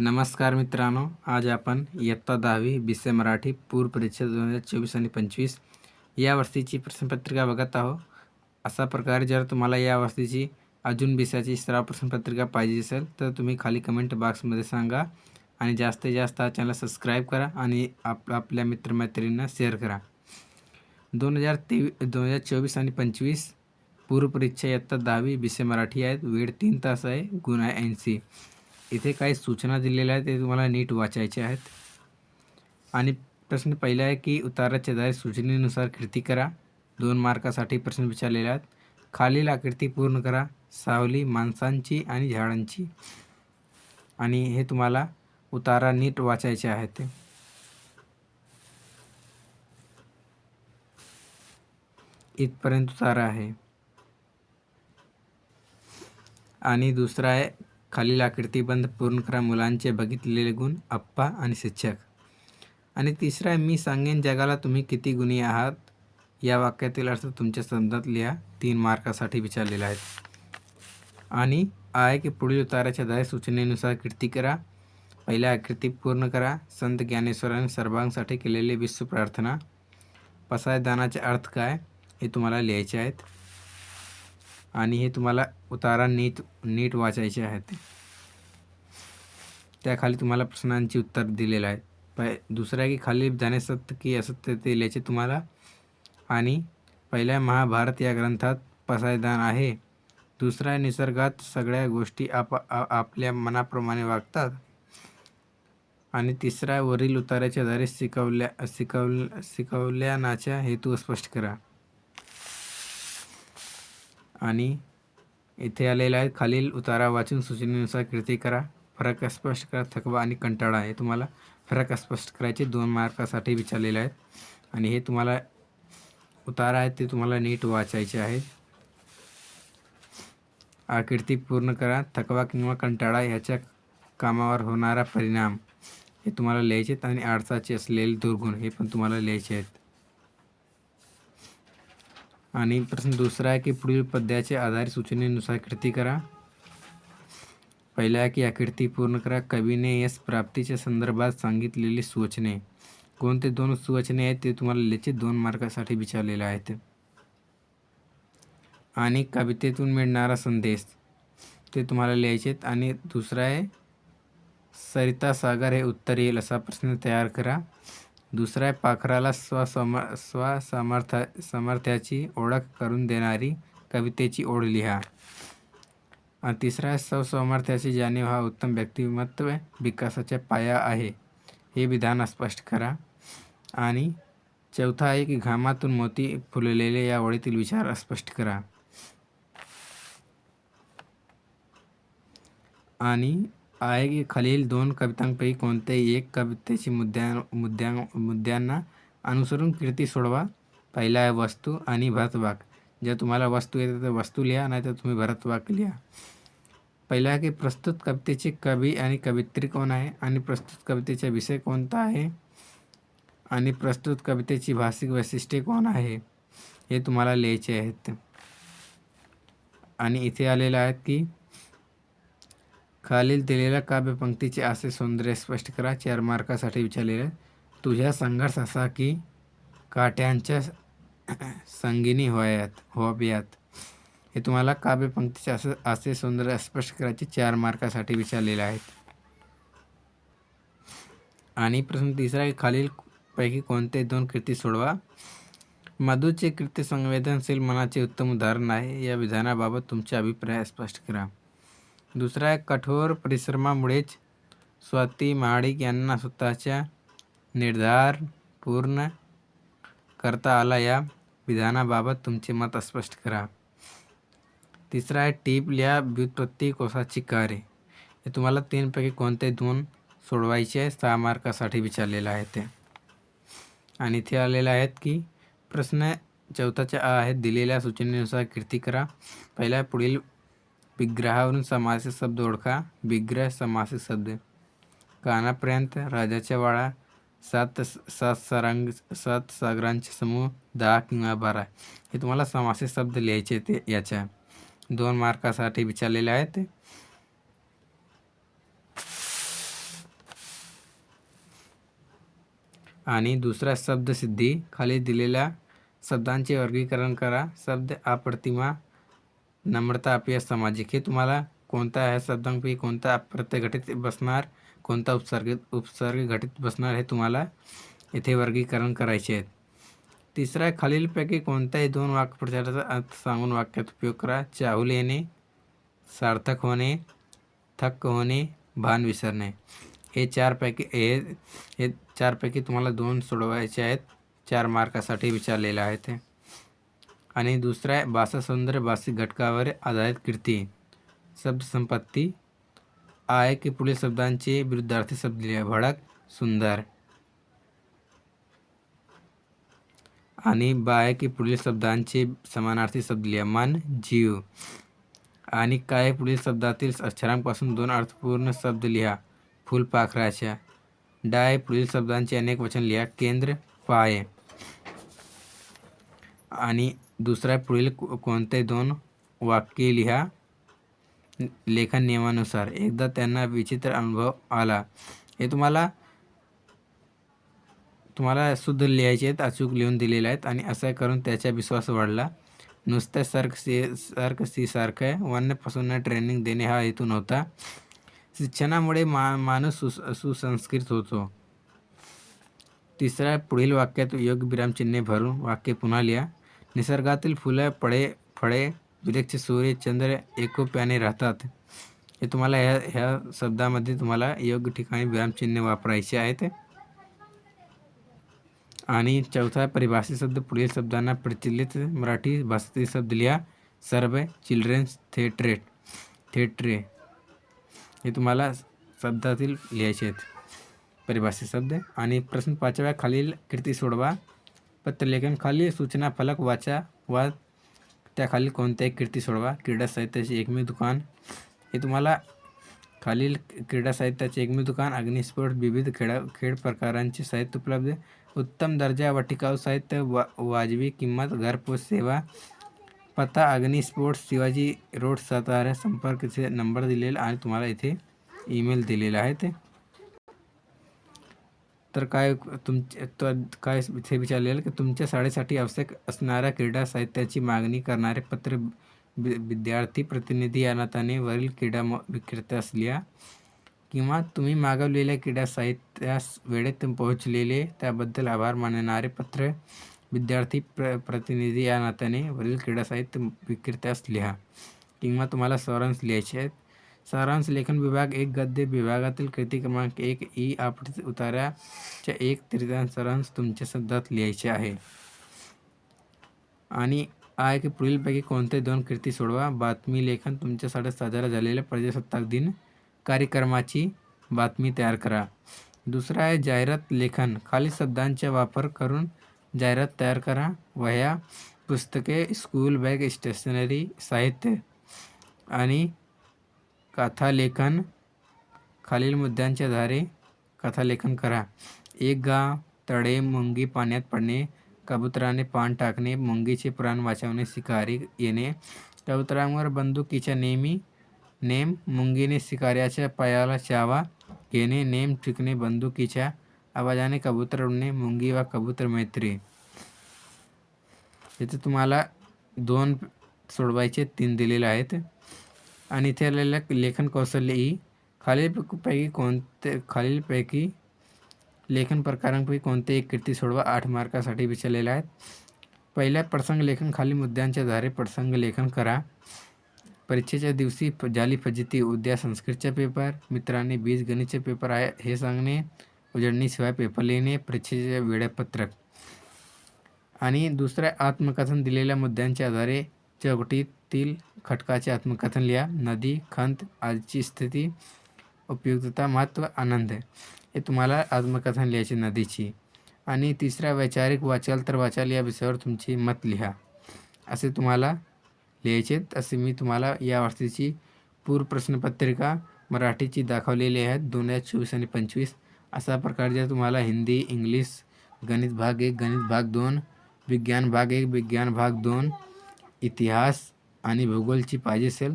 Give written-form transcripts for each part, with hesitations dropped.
नमस्कार मित्रांनो, आज आपण इयत्ता 10वी BC मराठी पूर्व परीक्षा 2024 आणि 25 या वर्षीची प्रश्नपत्रिका बघत आहोत. अशा प्रकारे जर तुम्हाला या वर्षीची अजून विषयाची सराव प्रश्नपत्रिका पाहिजे असेल तर तुम्ही खाली कमेंट बॉक्समध्ये सांगा आणि जास्तीत जास्त हा चॅनल सबस्क्राईब करा आणि आपल्या मित्रमैत्रिणींना शेअर करा. 2024 आणि 25 पूर्व परीक्षा इयत्ता 10वी BC मराठी आहेत. वेळ 3 तास आहे. गुण आहे 80. इथे काही सूचना दिलेल्या आहेत, ते तुम्हाला नीट वाचायचे आहेत. आणि प्रश्न पहिला आहे की उताराच्या आधारे सूचनेनुसार कृती करा. 2 मार्कासाठी प्रश्न विचारलेले आहेत. खालील आकृती पूर्ण करा. सावली, माणसांची आणि झाडांची. आणि हे तुम्हाला उतारा नीट वाचायचे आहेत. इथपर्यंत उतारा आहे. आणि दुसरा आहे खालील आकृतीबंध पूर्ण करा. मुलांचे बघितलेले गुण, आप्पा आणि शिक्षक. आणि तिसरा आहे मी सांगेन जगाला तुम्ही किती गुणी आहात. या वाक्यातील अर्थ तुमच्या शब्दात लिहा. 3 मार्कासाठी विचारलेला आहे. आणि आहे की पुढील उताराच्या आधारे सूचनेनुसार कृती करा. पहिल्या आकृती पूर्ण करा. संत ज्ञानेश्वरांनी सर्वांसाठी केलेले विश्व प्रार्थना. पसायदानाचे अर्थ काय हे तुम्हाला लिहायचे आहेत. आणि हे तुम्हाला उतारा नीट वाचायचे आहेत. त्याखाली तुम्हाला प्रश्नांची उत्तर दिलेलं आहे. दुसरा आहे की खाली जाणे सत्य की असत्य ते लिहायचे तुम्हाला. आणि पहिल्या महाभारत या ग्रंथात पसायदान आहे. दुसरा आहे निसर्गात सगळ्या गोष्टी आपल्या मनाप्रमाणे वागतात. आणि तिसरा आहे वरील उताराच्या आधारे शिकवल्यानाचा हेतू स्पष्ट करा. आणि इथे आलेला आहे खालील उतारा वाचून सूचनेनुसार कृती करा. फरक स्पष्ट करा. थकवा आणि कंटाळा हे तुम्हाला फरक स्पष्ट करायचे 2 मार्कासाठी विचारलेले आहेत. आणि हे तुम्हाला उतारा आहे ते तुम्हाला नीट वाचायचे आहे. आकृती पूर्ण करा. थकवा किंवा कंटाळा ह्याच्या कामावर होणारा परिणाम हे तुम्हाला लिहायचे आहेत. आणि आळसाचे असलेले दुर्गुण हे पण तुम्हाला लिहायचे आहेत. आणि प्रश्न दुसरा आहे की पुढील पद्याच्या आधारे सूचनेनुसार कृती करा. पहिला आहे की आकृती पूर्ण करा. कवीने यश प्राप्तीच्या संदर्भात सांगितलेली सुवचने. कोणते 2 सुवचने आहेत ते तुम्हाला लिहायचे 2 मार्कासाठी विचारलेले आहेत. आणि कवितेतून मिळणारा संदेश ते तुम्हाला लिहायचे आहेत. आणि दुसरा आहे सरिता सागर हे उत्तर येईल असा प्रश्न तयार करा. दुसरा आहे पाखराला सामर्थ्याची ओळख करून देणारी कवितेची ओळ लिहा. आणि तिसरा आहे स्वसामर्थ्याची जाणीव हा उत्तम व्यक्तिमत्व विकासाचा पाया आहे हे विधान स्पष्ट करा. आणि चौथा आहे की घामातून मोती फुललेले या ओळीतील विचार स्पष्ट करा. आणि आहे की खालील 2 कवितांपैकी कोणत्याही एक कवितेची मुद्द्यांना अनुसरून कृती सोडवा. पहिला आहे वस्तू आणि भरतवाक. जर तुम्हाला वस्तू येते तर वस्तू लिहा, नाही तर तुम्ही भरतवाक लिहा. पहिला आहे की प्रस्तुत कवितेचे कवी आणि कवयित्री कोण आहे. आणि प्रस्तुत कवितेचा विषय कोणता आहे. आणि प्रस्तुत कवितेची भाषिक वैशिष्ट्ये कोण आहे हे तुम्हाला लिहायचे आहेत. आणि इथे आलेलं आहे की खालील दिलेल्या काव्यपंक्तीचे असे सौंदर्य स्पष्ट करा. 4 मार्कासाठी विचारलेले. तुझ्या संघर्ष असा की काट्यांच्या संगिनी व्हाव्यात हे तुम्हाला काव्यपंक्तीचे असे सौंदर्य स्पष्ट करायचे 4 मार्कासाठी विचारलेले आहेत. आणि प्रश्न तिसरा आहे खालील पैकी कोणते 2 कृती सोडवा. मधूचे कृती संवेदनशील मनाचे उत्तम उदाहरण आहे. या विधानाबाबत तुमचे अभिप्राय स्पष्ट करा. दुसरा आहे कठोर परिश्रमामुळेच स्वाती महाडिक यांना स्वतःचा निर्धार पूर्ण करता आला. या विधानाबाबत तुमचे मत स्पष्ट करा. तिसरा आहे टीप लिहा व्युत्पत्ती कोशाची कार्य. हे तुम्हाला 3 पैकी कोणते 2 सोडवायचे आहे. 6 मार्कासाठी विचारलेलं आहे ते. आणि इथे आलेले आहेत की प्रश्न चौथाच्या आहेत दिलेल्या सूचनेनुसार कृती करा. पहिला पुढील विग्रहावरून समासिक शब्द ओळखा. विग्रह समासिक शब्द कानापर्यंत, राजाच्या वाडा, 7 सागरांचे समूह, 10 किंवा 12 हे तुम्हाला समासिक शब्द लिहायचे ते याच्या 2 मार्कासाठी विचारलेले आहेत. आणि दुसरा शब्दसिद्धी, खाली दिलेल्या शब्दांचे वर्गीकरण करा. शब्द अप्रतिमा, नम्रता, अपयश, सामाजिक. हे तुम्हाला कोणता ह्या शब्दांपैकी कोणता प्रत्यय घटित बसणार, कोणता उपसर्ग घटित बसणार हे तुम्हाला इथे वर्गीकरण करायचे आहेत. तिसरा आहे, खालीलपैकी कोणत्याही 2 वाक्प्रचाराचा अर्थ सांगून वाक्यात उपयोग करा. चाहूल येणे, सार्थक होणे, थक्क होणे, भान विसरणे. हे चारपैकी तुम्हाला 2 सोडवायचे आहेत. 4 मार्कासाठी विचारलेले आहेत ते. आणि दुसरा आहे, भाषा सौंदर्य भाषिक घटकावर आधारित कीर्ती. शब्दसंपत्ती, आहे की पुढील शब्दांचे विरुद्धार्थी शब्द लिहा. भडक, सुंदर. आणि आहे की पुढील शब्दांचे समानार्थी शब्द लिहा. मन, जीव. आणि काय पुढील शब्दातील अक्षरांपासून 2 अर्थपूर्ण शब्द लिहा. फुलपाखराच्या. डाय पुढील शब्दांचे अनेक वचन लिहा. केंद्र, पाय. आणि दुसरा पुढील कोणते 2 वाक्ये लिहा लेखन नियमानुसार. एकदा त्यांना विचित्र अनुभव आला. हे तुम्हाला शुद्ध लिहायचे आहेत, अचूक लिहून दिलेले आहेत. आणि असं करून त्याचा विश्वास वाढला. नुसत्या सारखं वन्यपासून ट्रेनिंग देणे हा हेतू नव्हता. शिक्षणामुळे माणूस सुसंस्कृत होतो. तिसरा, पुढील वाक्यात योग्य विरामचिन्हे भरून वाक्य पुन्हा लिहा. निसर्गातील फुलं, फळे, वृक्ष, सूर्य, चंद्र एकोप्याने राहतात. हे तुम्हाला ह्या शब्दामध्ये तुम्हाला योग्य ठिकाणी विरामचिन्हे वापरायचे आहेत. आणि चौथा, परिभाषित शब्द पुढील शब्दांना प्रचलित मराठी भाषेतील शब्द लिहा. सर्व, चिल्ड्रन्स, थिएटरे. हे तुम्हाला शब्दातील लिहायचे आहेत परिभाषित शब्द. आणि प्रश्न 5, खालील कृती सोडवा. पत्रलेखन, खाली सूचना फलक वाचा वा त्याखाली कोणत्याही कृती सोडवा. क्रीडा साहित्याचे एकमेव दुकान. हे तुम्हाला खालील क्रीडा साहित्याचे एकमेव दुकान. अग्निस्फोट, विविध खेळ प्रकारांचे साहित्य उपलब्ध. उत्तम दर्जा व टिकाऊ साहित्य, वाजवी किंमत, घरपोच सेवा. पत्ता अग्निस्फोट, शिवाजी रोड, सातारा. संपर्कचे नंबर दिलेला आणि तुम्हाला इथे ईमेल दिलेला आहे. तर काय इथे विचारलेलं की तुमच्या शाळेसाठी आवश्यक असणाऱ्या क्रीडा साहित्याची मागणी करणारे पत्र विद्यार्थी प्रतिनिधी या नात्याने वरील क्रीडा विक्रेत्यास लिहा. किंवा तुम्ही मागवलेल्या क्रीडा साहित्यास वेळेत पोहोचलेले त्याबद्दल आभार मानणारे पत्र विद्यार्थी प्रतिनिधी या नात्याने वरील क्रीडा साहित्य विक्रेत्यास लिहा. किंवा तुम्हाला सारांश लिहायचे आहेत. सारांश लेखन विभाग 1 गद्य विभागातील कृती क्रमांक 1 ई आपटित उताराच्या 1/3 सारांश तुमच्या शब्दात लिहायचे आहे. आणि आहे की पुढीलपैकी कोणते 2 कृती सोडवा. बातमी लेखन, तुमच्या शाळेत साजरा झालेल्या प्रजासत्ताक दिन कार्यक्रमाची बातमी तयार करा. दुसरा आहे जाहिरात लेखन, खालील शब्दांचा वापर करून जाहिरात तयार करा. वह्या, पुस्तके, स्कूल बॅग, स्टेशनरी साहित्य. आणि कथालेखन, खालील मुद्द्यांच्या आधारे कथालेखन करा. एक गाव, तळे, मुंगी पाण्यात पडणे, कबुतराने पान टाकणे, मुंगीचे प्राण वाचवणे, शिकारी येणे, कबुतरांवर बंदुकीच्या नेम, मुंगीने शिकाऱ्याच्या पायाला चावा घेणे, नेम टिकणे, बंदुकीच्या आवाजाने कबूतर उडणे, मुंगी व कबूतर मैत्री. इथे तुम्हाला 2 सोडवायचे, 3 दिलेले आहेत. आणि इथे आलेल्या लेखन कौशल्य ई, खालीलपैकी लेखन प्रकारांपैकी कोणते एक कृती सोडवा. 8 मार्कासाठी विचारलेले आहेत. पहिल्या, प्रसंग लेखन, खाली मुद्द्यांच्या आधारे प्रसंग लेखन करा. परीक्षेच्या दिवशी झाली फजिती, उद्या संस्कृतचा पेपर, मित्रांनी बीजगणितचे पेपर आहे हे सांगणे, उजळणीशिवाय पेपर लिहिणे, परीक्षेचे वेळापत्रक. आणि दुसऱ्या, आत्मकथन, दिलेल्या मुद्द्यांच्या आधारे चौकटीतील खटकाचे आत्मकथन लिहा. नदी, खंत, आजची स्थिती, उपयुक्तता, महत्त्व, आनंद. हे तुम्हाला आत्मकथन लिहायचे नदीची. आणि तिसरा, वैचारिक, वाचाल तर वाचाल या विषयावर तुमची मत लिहा. असे तुम्हाला लिहायचे. असे मी तुम्हाला या वर्षीची पूर्व प्रश्नपत्रिका मराठीची दाखवलेली आहेत 2024 आणि 25. अशा प्रकारच्या तुम्हाला हिंदी, इंग्लिश, गणित भाग 1, गणित भाग 2, विज्ञान भाग 1, विज्ञान भाग 2, इतिहास आणि भूगोलची पाहिजे असेल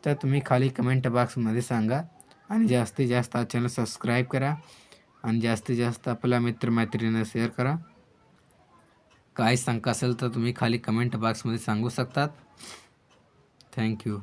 तर तुम्ही खाली कमेंट बॉक्समध्ये सांगा. आणि जास्तीत जास्त चॅनल सबस्क्राईब करा. आणि जास्तीत जास्त आपल्या मित्रमैत्रिणींना शेअर करा. काही शंका असेल तर तुम्ही खाली कमेंट बॉक्समध्ये सांगू शकतात. थँक्यू.